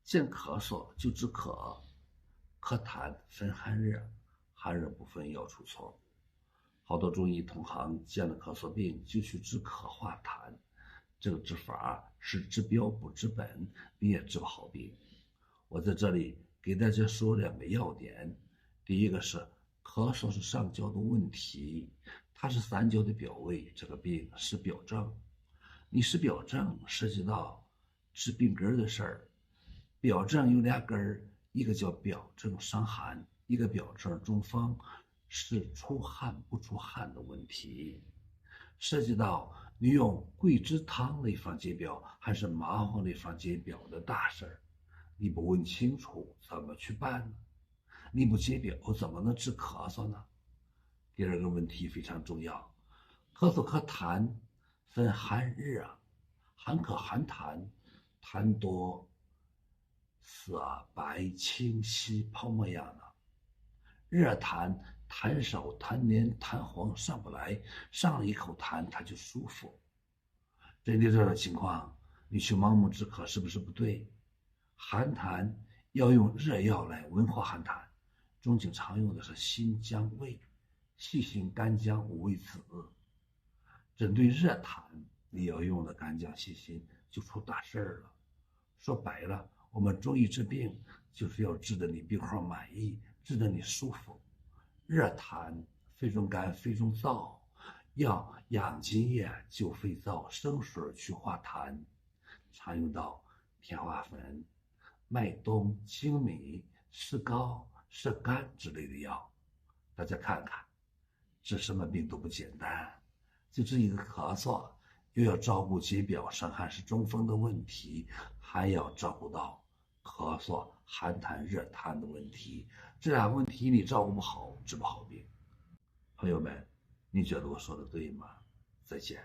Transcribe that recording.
见咳嗽就治咳，咳痰分寒热，寒热不分要出错。好多中医同行见了咳嗽病就去治咳化痰，这个治法是治标不治本，你也治不好病。我在这里给大家说2个要点。第一个是咳嗽是上焦的问题，它是3焦的表位，这个病是表症。你是表症涉及到治病根的事儿，表症有2根，一个叫表症伤寒，一个表症中风，是出汗不出汗的问题，涉及到你用桂枝汤类方解表还是麻黄类方解表的大事儿。你不问清楚怎么去办呢？你不解表怎么能治咳嗽呢？第2个问题非常重要，咳嗽咳痰分寒热，寒咳寒痰，痰多色白清晰泡沫样的，热痰痰少痰黏痰黄上不来，上了一口痰它就舒服。针对这种情况，你去盲目治咳是不是不对？寒痰要用热药来温化寒痰，中景常用的是辛姜味，细辛干姜五味子。针对热痰，你要用的干姜细辛就出大事儿了。说白了，我们中医治病就是要治得你病号满意，治得你舒服。热痰肺中干肺中燥，要养津液救肺燥，生水去化痰，常用到天花粉、麦冬、粳米、石膏、射干之类的药。大家看看，治什么病都不简单，就治一个咳嗽，又要照顾解表伤寒是中风的问题，还要照顾到咳嗽寒痰热痰的问题，这2个问题你照顾不好，治不好病。朋友们，你觉得我说的对吗？再见。